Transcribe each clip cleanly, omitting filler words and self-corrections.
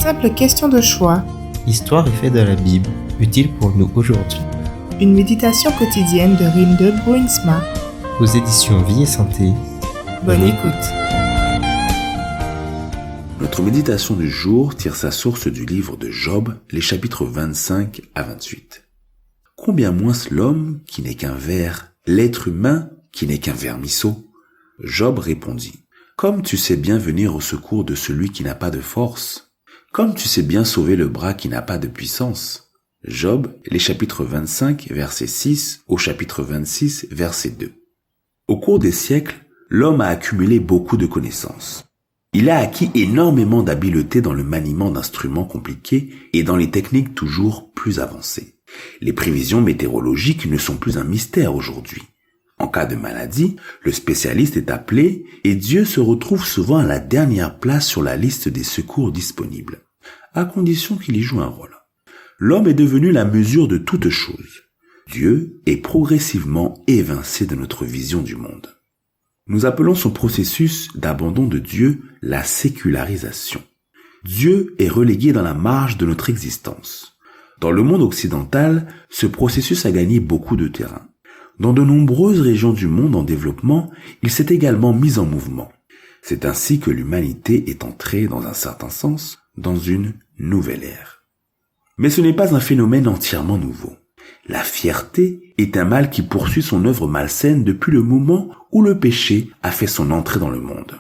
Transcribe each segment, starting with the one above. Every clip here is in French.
Simple question de choix. Histoire et faits de la Bible, utile pour nous aujourd'hui. Une méditation quotidienne de Rinde Bruinsma. Aux éditions Vie et Santé. Bonne écoute. Notre méditation du jour tire sa source du livre de Job, les chapitres 25 à 28. Combien moins l'homme qui n'est qu'un ver, l'être humain qui n'est qu'un vermisseau? Job répondit, comme tu sais bien venir au secours de celui qui n'a pas de force, comme tu sais bien sauver le bras qui n'a pas de puissance. Job, les chapitres 25, verset 6 au chapitre 26, verset 2. Au cours des siècles, l'homme a accumulé beaucoup de connaissances. Il a acquis énormément d'habileté dans le maniement d'instruments compliqués et dans les techniques toujours plus avancées. Les prévisions météorologiques ne sont plus un mystère aujourd'hui. En cas de maladie, le spécialiste est appelé et Dieu se retrouve souvent à la dernière place sur la liste des secours disponibles, à condition qu'il y joue un rôle. L'homme est devenu la mesure de toutes choses. Dieu est progressivement évincé de notre vision du monde. Nous appelons ce processus d'abandon de Dieu la sécularisation. Dieu est relégué dans la marge de notre existence. Dans le monde occidental, ce processus a gagné beaucoup de terrain. Dans de nombreuses régions du monde en développement, il s'est également mis en mouvement. C'est ainsi que l'humanité est entrée, dans un certain sens, dans une nouvelle ère. Mais ce n'est pas un phénomène entièrement nouveau. La fierté est un mal qui poursuit son œuvre malsaine depuis le moment où le péché a fait son entrée dans le monde.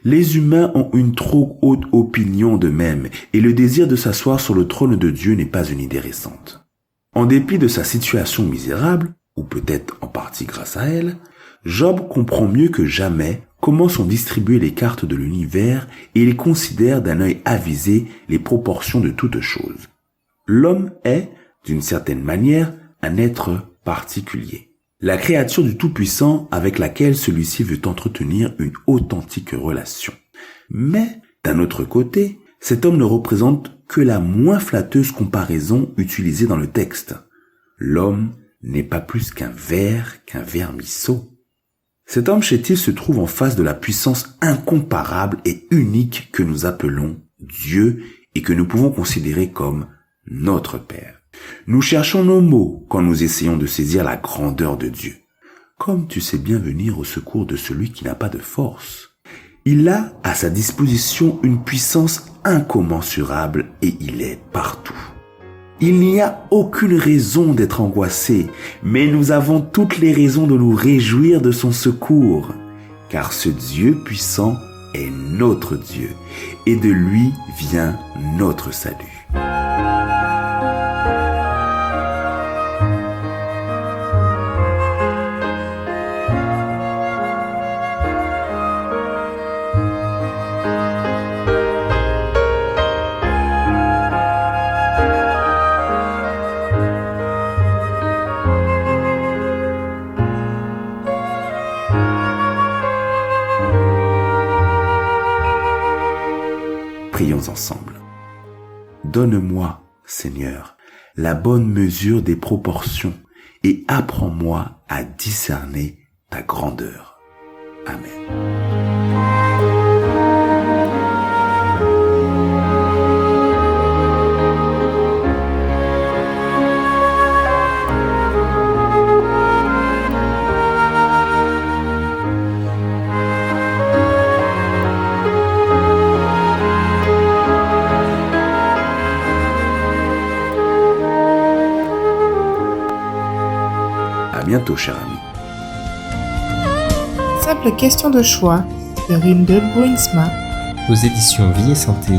Les humains ont une trop haute opinion d'eux-mêmes et le désir de s'asseoir sur le trône de Dieu n'est pas une idée récente. En dépit de sa situation misérable, ou peut-être en partie grâce à elle, Job comprend mieux que jamais comment sont distribuées les cartes de l'univers et il considère d'un œil avisé les proportions de toutes choses. L'homme est, d'une certaine manière, un être particulier. La créature du Tout-Puissant avec laquelle celui-ci veut entretenir une authentique relation. Mais, d'un autre côté, cet homme ne représente que la moins flatteuse comparaison utilisée dans le texte. L'homme n'est pas plus qu'un ver, qu'un vermisseau. Cet homme chétif se trouve en face de la puissance incomparable et unique que nous appelons Dieu et que nous pouvons considérer comme notre Père. Nous cherchons nos mots quand nous essayons de saisir la grandeur de Dieu. Comme tu sais bien venir au secours de celui qui n'a pas de force. Il a à sa disposition une puissance incommensurable et il est partout. Il n'y a aucune raison d'être angoissé, mais nous avons toutes les raisons de nous réjouir de son secours, car ce Dieu puissant est notre Dieu, et de lui vient notre salut. Prions ensemble. Donne-moi, Seigneur, la bonne mesure des proportions et apprends-moi à discerner ta grandeur. Amen. À bientôt, cher ami. Simple question de choix de Rinde Bruinsma. Aux éditions Vie et Santé.